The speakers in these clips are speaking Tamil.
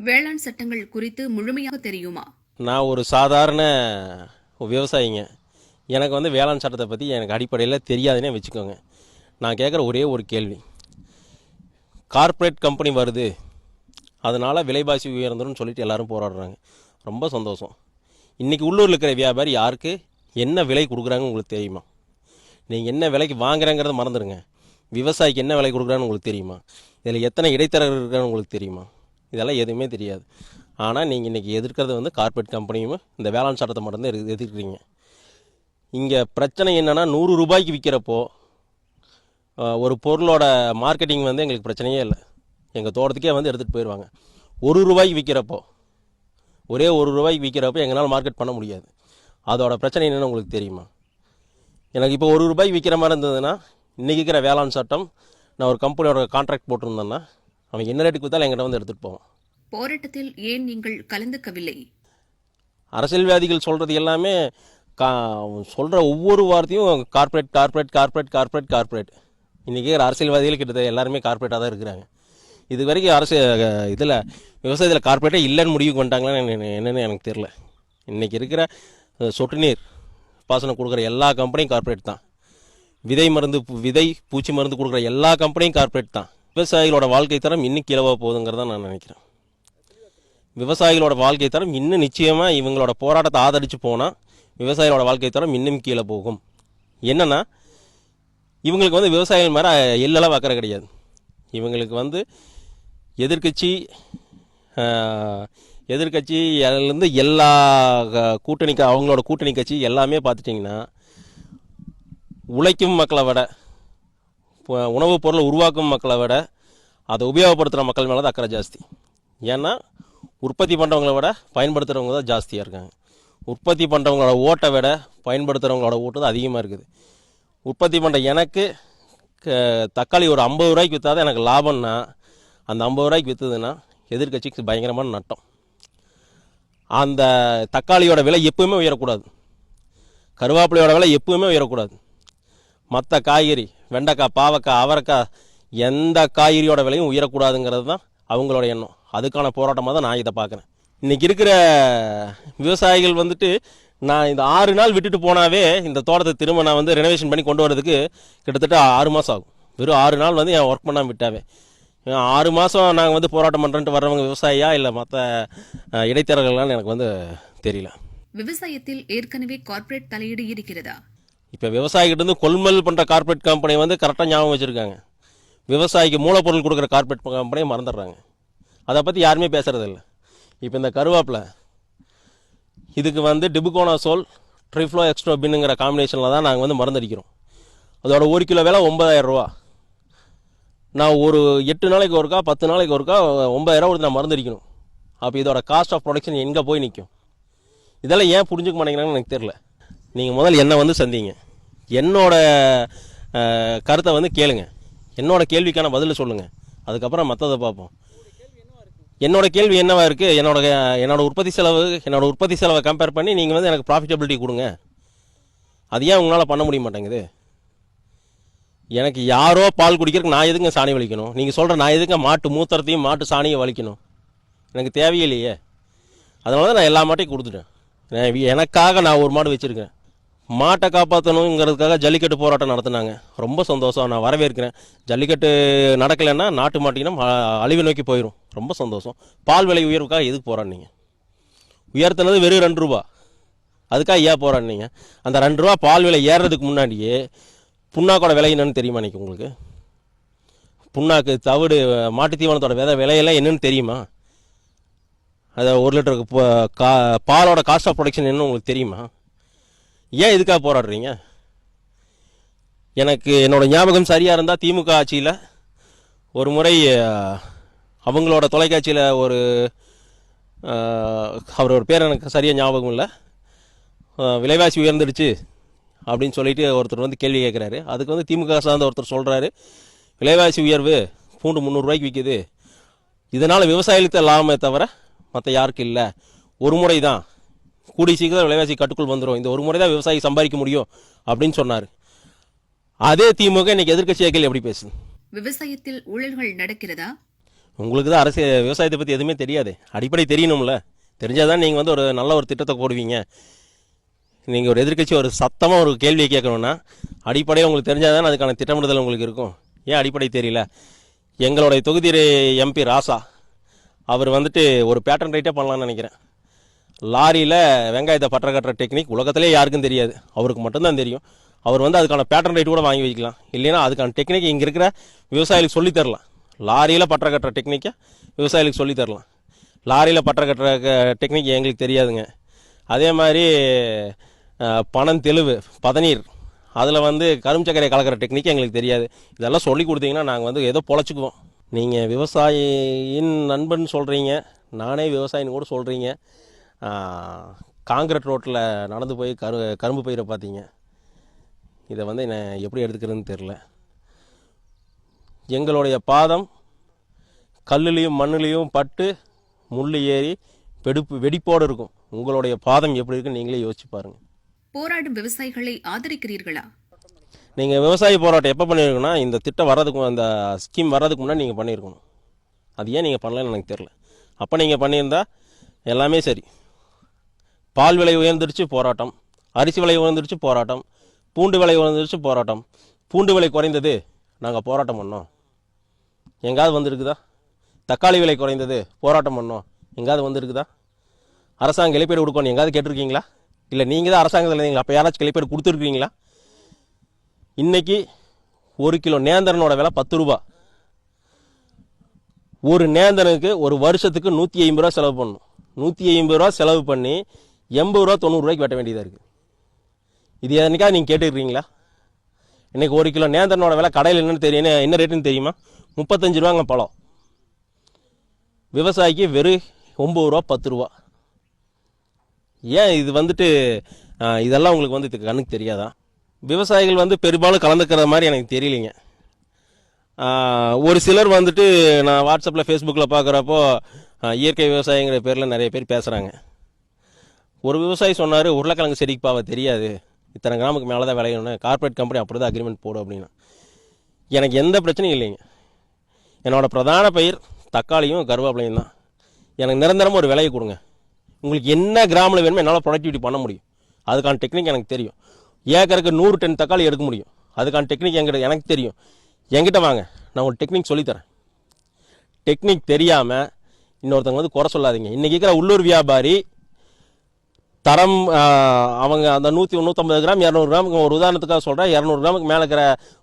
வேளாண் சட்டங்கள் குறித்து முழுமையாக தெரியுமா? நான் ஒரு சாதாரண விவசாயிங்க. எனக்கு வேளாண் சட்டத்தை பற்றி எனக்கு அடிப்படையில் தெரியாதுன்னே வச்சுக்கோங்க. நான் கேட்குற ஒரே ஒரு கேள்வி, கார்ப்பரேட் கம்பெனி வருது, அதனால் விலைவாசி உயர்ந்துடும் சொல்லிட்டு எல்லாரும் போராடுறாங்க. ரொம்ப சந்தோஷம். இன்றைக்கி உள்ளூரில் இருக்கிற வியாபாரி யாருக்கு என்ன விலை கொடுக்குறாங்கன்னு உங்களுக்கு தெரியுமா? நீங்கள் என்ன விலைக்கு வாங்குறாங்கிறத மறந்துடுங்க. விவசாயிக்கு என்ன விலை கொடுக்குறான்னு உங்களுக்கு தெரியுமா? இதில் எத்தனை இடைத்தரகர்கள் இருக்கான்னு உங்களுக்கு தெரியுமா? இதெல்லாம் எதுவுமே தெரியாது. ஆனால் நீங்கள் இன்றைக்கி எதிர்க்கிறது கார்ப்பரேட் கம்பெனியும் இந்த வேளாண் சட்டத்தை மட்டும்தான் எதிர்க்கிறீங்க. இங்கே பிரச்சனை என்னென்னா, 100 ரூபாய்க்கு விற்கிறப்போ ஒரு பொருளோட மார்க்கெட்டிங் எங்களுக்கு பிரச்சனையே இல்லை. எங்கள் தோட்டத்துக்கே எடுத்துகிட்டு போயிடுவாங்க. 1 ரூபாய்க்கு விற்கிறப்போ, ஒரே 1 ரூபாய்க்கு விற்கிறப்போ எங்களால் மார்க்கெட் பண்ண முடியாது. அதோட பிரச்சனை என்னென்னு உங்களுக்கு தெரியுமா? எனக்கு இப்போ 1 ரூபாய்க்கு விற்கிற மாதிரி இருந்ததுன்னா, இன்றைக்கி இருக்கிற வேளாண் சட்டம், நான் ஒரு கம்பெனியோட கான்ட்ராக்ட் போட்டிருந்தேன்னா அவன் என்ன ரேட்டுக்கு விற்றாலும் எங்கிட்ட எடுத்துகிட்டு போவான். போராட்டத்தில் ஏன் நீங்கள் கலந்துக்கவில்லை? அரசியல்வாதிகள் சொல்கிறது எல்லாமே சொல்கிற ஒவ்வொரு வார்த்தையும் corporate corporate corporate corporate corporate. இன்றைக்கி அரசியல்வாதிகள் கிட்டத்தட்ட எல்லாருமே கார்ப்பரேட்டாக தான் இருக்கிறாங்க. இது வரைக்கும் இதில் விவசாயத்தில் கார்ப்பரேட்டே இல்லைன்னு முடிவுக்கு வந்துட்டாங்களான்னு என்னென்னு எனக்கு தெரில. இன்றைக்கி இருக்கிற சொட்டு நீர் பாசனம் கொடுக்குற எல்லா கம்பெனியும் கார்ப்பரேட் தான். விதை பூச்சி மருந்து கொடுக்குற எல்லா கம்பெனியும் கார்ப்பரேட் தான். விவசாயிகளோட வாழ்க்கை தரம் இன்னும் கீழே போகுதுங்கிறதான் நான் நினைக்கிறேன். விவசாயிகளோட வாழ்க்கை தரம் இன்னும் நிச்சயமாக இவங்களோட போராட்டத்தை ஆதரித்து போனால் விவசாயிகளோட வாழ்க்கை தரம் இன்னும் கீழே போகும். என்னென்னா, இவங்களுக்கு விவசாயிகள் மேலே எல்லளவு அக்கறை கிடையாது. இவங்களுக்கு எதிர்கட்சியிலேருந்து எல்லா அவங்களோட கூட்டணி கட்சி எல்லாமே பார்த்துட்டிங்கன்னா, உழைக்கும் மக்களை விட, உணவுப் பொருளை உருவாக்கும் மக்களை விட, அதை உபயோகப்படுத்துகிற மக்கள் மேலே தான் அக்கறை ஜாஸ்தி. ஏன்னா உற்பத்தி பண்ணுறவங்கள விட பயன்படுத்துகிறவங்க தான் ஜாஸ்தியாக இருக்காங்க. உற்பத்தி பண்ணுறவங்களோட ஓட்டை விட பயன்படுத்துகிறவங்களோட ஓட்டு தான் அதிகமாக இருக்குது. உற்பத்தி பண்ணுற எனக்கு தக்காளி ஒரு 50 ரூபாய்க்கு விற்றா தான் எனக்கு லாபம்னா, அந்த 50 ரூபாய்க்கு விற்றுதுன்னா எதிர்கட்சிக்கு பயங்கரமான நட்டம். அந்த தக்காளியோட விலை எப்பவுமே உயரக்கூடாது. கருவேப்பிலையோட விலை எப்பவுமே உயரக்கூடாது. மற்ற காய்கறி, வெண்டைக்காய், பாவக்காய், அவரைக்காய், எந்த காய்கறியோட விலையும் உயரக்கூடாதுங்கிறது தான் அவங்களோட எண்ணம். அதுக்கான போராட்டமாக தான் நான் இதை பார்க்குறேன். இன்றைக்கி இருக்கிற விவசாயிகள் நான் இந்த 6 நாள் விட்டுட்டு போனாவே இந்த தோட்டத்தை திரும்ப நான் ரெனோவேஷன் பண்ணி கொண்டு வரதுக்கு கிட்டத்தட்ட 6 மாதம் ஆகும். வெறும் 6 நாள் என் ஒர்க் பண்ணாமல் விட்டாவே. 6 மாதம் நாங்கள் போராட்டம் பண்ணுறேன்ட்டு வர்றவங்க விவசாயியா இல்லை மற்ற இடைத்தரகர்கள்லாம் எனக்கு தெரியல. விவசாயத்தில் ஏற்கனவே கார்ப்பரேட் தலையீடு இருக்கிறதா? இப்போ விவசாயிகிட்ட கொள்முதல் பண்ணுற கார்ப்பரேட் கம்பெனி கரெக்டாக ஞாபகம் வச்சுருக்காங்க. விவசாயிக்கு மூலப்பொருள் கொடுக்குற கார்ப்பரேட் கம்பெனியை மறந்துடுறாங்க. அதை பற்றி யாருமே பேசுகிறதில்ல. இப்போ இந்த கருவேப்பிலை இதுக்கு டிபுகோனாசோல் ட்ரிஃப்ளோ எக்ஸ்ட்ரோபின்னுங்கிற காம்பினேஷனில் தான் நாங்கள் மருந்தடிக்கிறோம். அதோட 1 கிலோ விலை 9000 ரூபா. நான் ஒரு 8 நாளைக்கு ஒருக்கா 10 நாளைக்கு ஒருக்கா 9000 ரூபா கொடுத்து நான் மருந்தடிக்கணும். அப்போ இதோட காஸ்ட் ஆஃப் ப்ரொடக்ஷன் எங்கே போய் நிற்கும்? இதெல்லாம் ஏன் புரிஞ்சுக்க மாட்டேங்கிறாங்கன்னு எனக்கு தெரில. நீங்கள் முதல்ல என்னை சந்திங்க, என்னோட கருத்தை கேளுங்க, என்னோட கேள்விக்கான பதில் சொல்லுங்கள், அதுக்கப்புறம் மற்றதை பார்ப்போம். என்னோட கேள்வி என்னவா இருக்குது? என்னோட உற்பத்தி செலவை கம்பேர் பண்ணி நீங்கள் எனக்கு ப்ராஃபிட்டபிலிட்டி கொடுங்க. அது ஏன் உங்களால் பண்ண முடிய மாட்டேங்குது? எனக்கு யாரோ பால் குடிக்கிறதுக்கு நான் எதுங்க சாணி வலிக்கணும்? நீங்கள் சொல்கிற நான் எதுங்க மாட்டு மூத்திரத்தையும் மாட்டு சாணியை வலிக்கணும்? எனக்கு தேவையில்லையே. அதனால தான் நான் எல்லா மாட்டையும் கொடுத்துட்டேன். எனக்காக நான் ஒரு மாடு வச்சுருக்கேன். மாட்டை காப்பாற்றணுங்கிறதுக்காக ஜல்லிக்கட்டு போராட்டம் நடத்தினாங்க. ரொம்ப சந்தோஷம், நான் வரவேற்கிறேன். ஜல்லிக்கட்டு நடக்கலைன்னா நாட்டு மாட்டினம் அழிவு நோக்கி போயிடும். ரொம்ப சந்தோஷம். பால் விலை உயர்வுக்காக எதுக்கு போராடினீங்க? உயர்த்தினது வெறும் 2 ரூபா. அதுக்காக ஏன் போராடினீங்க? அந்த 2 ரூபா பால் விலை ஏறுறதுக்கு முன்னாடியே புண்ணாக்கோட விலை என்னன்னு தெரியுமா? இன்றைக்கி உங்களுக்கு புண்ணாக்கு, தவிடு, மாட்டு தீவனத்தோட விலையெல்லாம் என்னன்னு தெரியுமா? அதை 1 லிட்டருக்கு பாலோட காஸ்ட் ஆஃப் ப்ரொடக்ஷன் என்னன்னு உங்களுக்கு தெரியுமா? ஏன் இதுக்காக போராடுறீங்க? எனக்கு என்னோடய ஞாபகம் சரியாக இருந்தால் திமுக ஆட்சியில் ஒரு முறை அவங்களோட தொலைக்காட்சியில் அவரோட பேர் எனக்கு சரியாக ஞாபகம் இல்லை, விலைவாசி உயர்ந்துடுச்சு அப்படின்னு சொல்லிட்டு ஒருத்தர் கேள்வி கேட்குறாரு. அதுக்கு திமுக சார்ந்த ஒருத்தர் சொல்கிறாரு, விலைவாசி உயர்வு, பூண்டு 300 ரூபாய்க்கு விற்கிது, இதனால் விவசாயிகளுக்கு தான் லாபமே தவிர மற்ற யாருக்கு இல்லை. ஒரு முறை தான், கூடி சீக்கிரம் விலைவாசி கட்டுக்குள் வந்துடும், இந்த ஒரு முறை தான் விவசாயி சம்பாதிக்க முடியும் அப்படின்னு சொன்னார். அதே திமுக இன்னைக்கு எதிர்க்கட்சியாக எப்படி பேசுது? விவசாயத்தில் ஊழல்கள் நடக்கிறதா? உங்களுக்கு தான் விவசாயத்தை பற்றி எதுவுமே தெரியாது. அடிப்படை தெரியணும்ல. தெரிஞ்சால் தான் நீங்கள் வந்து ஒரு நல்ல ஒரு திட்டத்தை போடுவீங்க. நீங்கள் ஒரு எதிர்க்கட்சி ஒரு சத்தமாக ஒரு கேள்வியை கேட்கணுன்னா அடிப்படையாக உங்களுக்கு தெரிஞ்சால் தானே அதுக்கான திட்டமிடுதல் உங்களுக்கு இருக்கும். ஏன் அடிப்படை தெரியல? எங்களுடைய தொகுதி எம்பி ராசா அவர் வந்துட்டு ஒரு பேட்டன் ரைட்டே பண்ணலான்னு நினைக்கிறேன். லாரியில் வெங்காயத்தை பற்ற கட்டுற டெக்னிக் உலகத்திலே யாருக்கும் தெரியாது, அவருக்கு மட்டும்தான் தெரியும். அவர் வந்து அதுக்கான பேட்டன் ரைட் கூட வாங்கி வைக்கலாம். இல்லைன்னா அதுக்கான டெக்னிக் இங்கே இருக்கிற விவசாயிகளுக்கு சொல்லித்தரலாம். லாரியில் பற்ற கட்டுற டெக்னிக்கை விவசாயிகளுக்கு சொல்லித்தரலாம். லாரியில் பற்ற கட்டுற டெக்னிக் எங்களுக்கு தெரியாதுங்க. அதே மாதிரி பனம் தெளிவு பதநீர் அதில் வந்து கரும் சர்க்கரை கலக்கிற டெக்னிக் எங்களுக்கு தெரியாது. இதெல்லாம் சொல்லி கொடுத்தீங்கன்னா நாங்கள் வந்து ஏதோ பொழைச்சிக்குவோம். நீங்கள் விவசாயியின் நண்பன் சொல்கிறீங்க, நானே விவசாயின்னு கூட சொல்கிறீங்க. காங்கிரட் ரோட்டில் நடந்து போய் கரும்பு பயிரை பார்த்தீங்க. இதை வந்து நான் எப்படி எடுத்துக்கிறதுன்னு தெரில. எங்களுடைய பாதம் கல்லுலேயும் மண்ணுலேயும் பட்டு முள் ஏறி வெடிப்போடு இருக்கும். உங்களுடைய பாதம் எப்படி இருக்குன்னு நீங்களே யோசிச்சு பாருங்கள். போராடும் விவசாயிகளை ஆதரிக்கிறீர்களா? நீங்கள் விவசாய போராட்டம் எப்போ பண்ணியிருக்கணும்னா இந்த திட்டம் வர்றதுக்கு, அந்த ஸ்கீம் வர்றதுக்கு முன்னாடி நீங்கள் பண்ணியிருக்கணும். அது ஏன் நீங்கள் பண்ணலன்னு எனக்கு தெரில. அப்போ நீங்கள் பண்ணியிருந்தா எல்லாமே சரி. பால் விலை உயர்ந்துருச்சு போராட்டம், அரிசி விலை உயர்ந்துருச்சு போராட்டம், பூண்டு விலை உயர்ந்துருச்சு போராட்டம். பூண்டு விலை குறைந்தது, நாங்கள் போராட்டம் பண்ணோம். எங்காவது வந்திருக்குதா? தக்காளி விலை குறைந்தது, போராட்டம் பண்ணோம். எங்காவது வந்திருக்குதா? அரசாங்கம் இழப்பீடு கொடுக்கணும் எங்காவது கேட்டிருக்கீங்களா? இல்லை நீங்கள் தான் அரசாங்கத்தில் இருந்தீங்களா? அப்போ யாராச்சும் இழப்பீடு கொடுத்துருக்கீங்களா? இன்றைக்கி 1 கிலோ நேந்திரனோட விலை 10 ரூபா. ஒரு நேந்திரனுக்கு ஒரு வருஷத்துக்கு 150 ரூபா செலவு பண்ணணும். 150 ரூபா செலவு பண்ணி 80 ரூபா 90 ரூபாய்க்கு வெட்ட வேண்டியதாக இருக்குது. இது என்னைக்காவது நீங்கள் கேட்டுருக்கீங்களா? இன்றைக்கி 1 கிலோ நேந்திரனோட விலை கடையில் என்னன்னு தெரியும், என்ன ரேட்டுன்னு தெரியுமா? 35 ரூபாங்க பழம். விவசாயிக்கு வெறும் 9 ரூபா 10 ரூபா. ஏன் இது வந்துட்டு இதெல்லாம் உங்களுக்கு வந்து கண்ணுக்கு தெரியாதா? விவசாயிகள் வந்து பெரும்பாலும் கலந்துக்கிற மாதிரி எனக்கு தெரியலைங்க. ஒரு சிலர் வந்துட்டு நான் வாட்ஸ்அப்பில் ஃபேஸ்புக்கில் பார்க்குறப்போ இயற்கை விவசாயிங்கிற பேரில் நிறைய பேர் பேசுகிறாங்க. ஒரு விவசாயி சொன்னார், உருளைக்கிழங்கு செடிக்கு பாவ தெரியாது, இத்தனை கிராமுக்கு மேலே தான் விளையணும்னு, கார்பரேட் கம்பெனி அப்படி தான் அக்ரிமெண்ட் போடும் அப்படின்னு. எனக்கு எந்த பிரச்சனையும் இல்லைங்க. என்னோடய பிரதான பயிர் தக்காளியும் கருவேப்பிலையும் தான். எனக்கு நிரந்தரமாக ஒரு விலையை கொடுங்க. உங்களுக்கு என்ன கிராமில் வேணுமோ என்னால் ப்ரொடக்டிவிட்டி பண்ண முடியும். அதுக்கான டெக்னிக் எனக்கு தெரியும். ஏக்கருக்கு 100 டன் தக்காளி எடுக்க முடியும். அதுக்கான டெக்னிக் எனக்கு தெரியும். என்கிட்ட வாங்க, நான் ஒரு டெக்னிக் சொல்லித்தரேன். டெக்னிக் தெரியாமல் இன்னொருத்தவங்க வந்து குறை சொல்லாதீங்க. இன்றைக்கி இருக்கிற உள்ளூர் வியாபாரி தரம் அவங்க அந்த 100-150 கிராம் 200 கிராமுக்கு, ஒரு உதாரணத்துக்காக சொல்கிறேன், 200 கிராமுக்கு மேலே இருக்கிற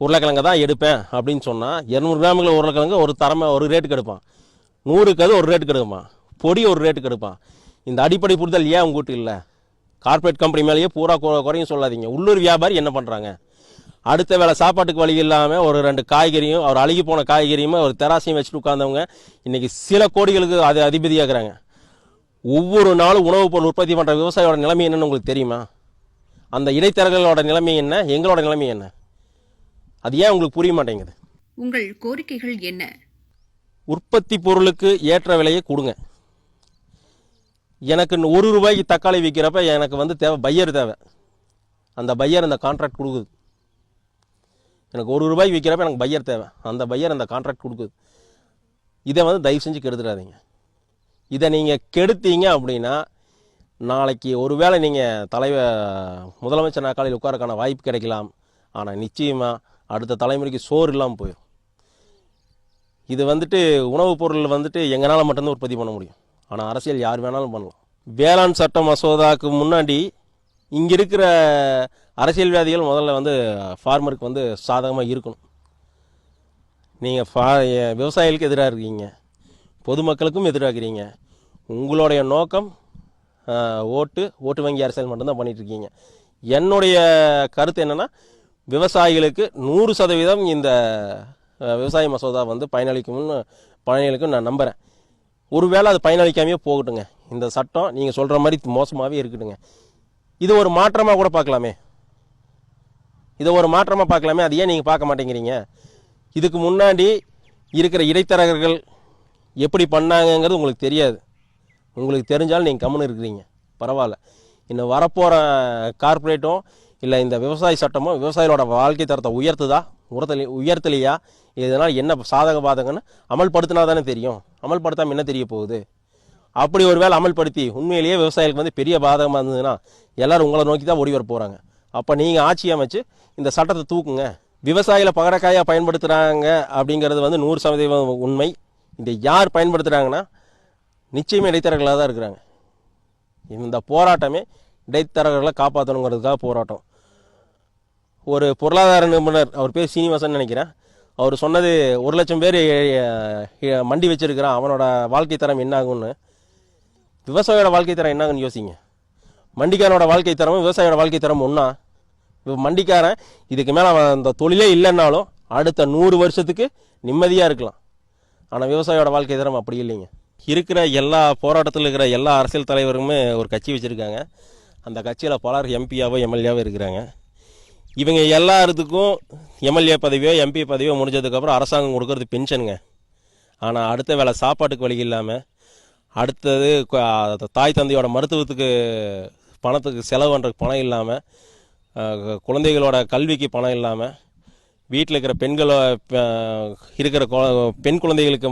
உருளைக்கிழங்கு தான் எடுப்பேன் அப்படின்னு சொன்னால் 200 கிராமுக்குள்ள உருளைக்கிழங்கு ஒரு தரமாக ஒரு ரேட்டுக்கு எடுப்பான். 100க்கு அது ஒரு ரேட்டுக்கு எடுப்பான். பொடி ஒரு ரேட்டுக்கு எடுப்பான். இந்த அடிப்படை புரிதல் ஏன் உங்ககிட்ட இல்லை? கார்பரேட் கம்பெனி மேலேயே பூரா குறையும் சொல்லாதீங்க. உள்ளூர் வியாபாரி என்ன பண்ணுறாங்க? அடுத்த வேளை சாப்பாட்டுக்கு வழி இல்லாமல் ஒரு 2 காய்கறியும், ஒரு அழுகி போன காய்கறியும், ஒரு தெராசையும் வச்சுட்டு உட்கார்ந்தவங்க இன்றைக்கி சில கோடிகளுக்கு அது அதிபதியாகிறாங்க. ஒவ்வொரு நாளும் உணவுப் பொருள் உற்பத்தி பண்ணுற விவசாயியோட நிலைமை என்னன்னு உங்களுக்கு தெரியுமா? அந்த இடைத்தரகர்களோட நிலைமை என்ன, எங்களோட நிலைமை என்ன? அது ஏன் உங்களுக்கு புரிய மாட்டேங்குது? உங்கள் கோரிக்கைகள் என்ன? உற்பத்தி பொருளுக்கு ஏற்ற விலையை கொடுங்க. எனக்கு 1 ரூபாய்க்கு தக்காளி விற்கிறப்ப எனக்கு வந்து தேவை, பையர் தேவை. அந்த பையர் அந்த கான்ட்ராக்ட் கொடுக்குது. எனக்கு 1 ரூபாய்க்கு விற்கிறப்ப எனக்கு பையர் தேவை. அந்த பையர் அந்த கான்ட்ராக்ட் கொடுக்குது. இதை வந்து தயவு செஞ்சு கெடுத்துடாதீங்க. இதை நீங்கள் கெடுத்தீங்க அப்படின்னா நாளைக்கு ஒருவேளை நீங்கள் முதலமைச்சர் நாற்காலியில் உட்காரக்கான வாய்ப்பு கிடைக்கலாம். ஆனால் நிச்சயமாக அடுத்த தலைமுறைக்கு சோறு இல்லாமல் போயிடும். இது வந்துட்டு உணவுப் பொருள் வந்துட்டு எங்களால் மட்டும்தான் உற்பத்தி பண்ண முடியும். ஆனால் அரசியல் யார் வேணாலும் பண்ணலாம். வேளாண் சட்ட மசோதாவுக்கு முன்னாடி இங்கே இருக்கிற அரசியல்வாதிகள் முதல்ல வந்து ஃபார்மருக்கு வந்து சாதகமாக இருக்கணும். நீங்கள் விவசாயிகளுக்கு எதிராக இருக்கீங்க, பொதுமக்களுக்கும் எதிராக இருக்கிறீங்க. உங்களுடைய நோக்கம் ஓட்டு வங்கி அரசியல் மட்டும்தான் பண்ணிகிட்ருக்கீங்க. என்னுடைய கருத்து என்னென்னா, விவசாயிகளுக்கு 100% இந்த விவசாய மசோதா வந்து பயனளிக்கும் நான் நம்புகிறேன். ஒருவேளை அது பயனளிக்காமையே போகட்டுங்க. இந்த சட்டம் நீங்கள் சொல்கிற மாதிரி மோசமாகவே இருக்கட்டுங்க. இது ஒரு மாற்றமாக கூட பார்க்கலாமே. அது ஏன் நீங்கள் பார்க்க மாட்டேங்கிறீங்க? இதுக்கு முன்னாடி இருக்கிற இடைத்தரகர்கள் எப்படி பண்ணாங்கங்கிறது உங்களுக்கு தெரியாது. உங்களுக்கு தெரிஞ்சாலும் நீங்கள் கம்முன்னு இருக்கிறீங்க. பரவாயில்ல. இன்னும் வரப்போகிற கார்ப்பரேட்டும் இல்லை இந்த விவசாய சட்டமோ விவசாயிகளோட வாழ்க்கை தரத்தை உயர்த்தலையா, இதனால் என்ன சாதக பாதகன்னு அமல்படுத்தினா தானே தெரியும். அமல்படுத்தாமல் என்ன தெரிய போகுது? அப்படி ஒரு வேளை அமல்படுத்தி உண்மையிலேயே விவசாயிகளுக்கு வந்து பெரிய பாதகமாக இருந்ததுன்னா எல்லோரும் உங்களை நோக்கி தான் ஓடி வர போகிறாங்க. அப்போ நீங்கள் ஆட்சி அமைச்சு இந்த சட்டத்தை தூக்குங்க. விவசாயிகளை பகடக்காயாக பயன்படுத்துகிறாங்க அப்படிங்கிறது வந்து 100% உண்மை. இதை யார் பயன்படுத்துகிறாங்கன்னா நிச்சயமே இடைத்தரகர்களாக தான் இருக்கிறாங்க. இந்த போராட்டமே இடைத்தரகர்களை காப்பாற்றணுங்கிறதுக்காக போராட்டம். ஒரு பொருளாதார நிபுணர், அவர் பேர் சீனிவாசன் நினைக்கிறேன், அவர் சொன்னது 1,00,000 பேர் மண்டி வச்சிருக்கிறான், அவனோட வாழ்க்கை தரம் என்ன ஆகும்னு. விவசாயியோட வாழ்க்கை தரம் என்ன ஆகுன்னு யோசிங்க. மண்டிக்காரனோட வாழ்க்கை தரமும் விவசாயியோட வாழ்க்கை தரம் ஒன்றா? மண்டிக்காரன் இதுக்கு மேலே அந்த தொழிலே இல்லைன்னாலும் அடுத்த 100 வருஷத்துக்கு நிம்மதியாக இருக்கலாம். ஆனால் விவசாயியோட வாழ்க்கை தரம் அப்படி இல்லைங்க. இருக்கிற எல்லா போராட்டத்தில் இருக்கிற எல்லா அரசியல் தலைவருமே ஒரு கட்சி வச்சுருக்காங்க. அந்த கட்சியில் பலர் எம்பியாவோ எம்எல்ஏவோ இருக்கிறாங்க. இவங்க எல்லாத்துக்கும் எம்எல்ஏ பதவியோ எம்பி பதவியோ முடிஞ்சதுக்கப்புறம் அரசாங்கம் கொடுக்கறது பென்ஷனுங்க. ஆனால் அடுத்த வேலை சாப்பாட்டுக்கு வழி இல்லாமல், அடுத்தது தாய் தந்தையோட மருத்துவத்துக்கு பணத்துக்கு செலவு பண்ணுறதுக்கு பணம் இல்லாமல், குழந்தைகளோட கல்விக்கு பணம் இல்லாமல், வீட்டில் இருக்கிற இருக்கிற பெண் குழந்தைகளுக்கு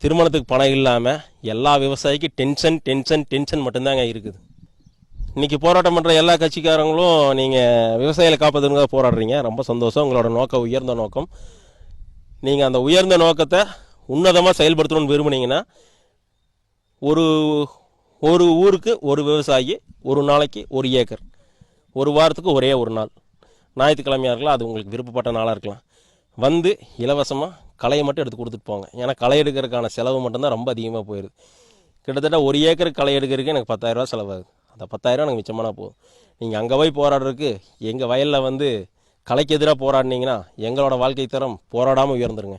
திருமணத்துக்கு பணம் இல்லாமல் எல்லா விவசாயிக்கும் டென்ஷன் மட்டும்தாங்க இருக்குது. இன்றைக்கி போராட்டம் பண்ணுற எல்லா கட்சிக்காரங்களும் நீங்கள் விவசாயிகளை காப்பாற்றுறதுக்காக போராடுறீங்க. ரொம்ப சந்தோஷம். உங்களோட நோக்கம் உயர்ந்த நோக்கம். நீங்கள் அந்த உயர்ந்த நோக்கத்தை உன்னதமாக செயல்படுத்தணும்னு விரும்புனீங்கன்னா ஒரு ஊருக்கு ஒரு விவசாயி, ஒரு நாளைக்கு 1 ஏக்கர், ஒரு வாரத்துக்கு ஒரே ஒரு நாள், ஞாயிற்றுக்கிழமையாக இருக்கலாம், அது உங்களுக்கு விருப்பப்பட்ட நாளாக இருக்கலாம், வந்து இலவசமாக களையை மட்டும் எடுத்து கொடுத்துட்டு போங்க. ஏன்னா களை எடுக்கிறதுக்கான செலவு மட்டும்தான் ரொம்ப அதிகமாக போயிடுது. கிட்டத்தட்ட 1 ஏக்கருக்கு களை எடுக்கிறதுக்கு எனக்கு 10,000 ரூபா செலவாகுது. அந்த 10,000 எனக்கு மிச்சமான போதும். நீங்கள் அங்கே போய் போராடுறதுக்கு எங்கள் வயலில் வந்து களைக்கு எதிராக போராடினீங்கன்னா எங்களோட வாழ்க்கை தரம் போராடாமல் உயர்ந்துருங்க.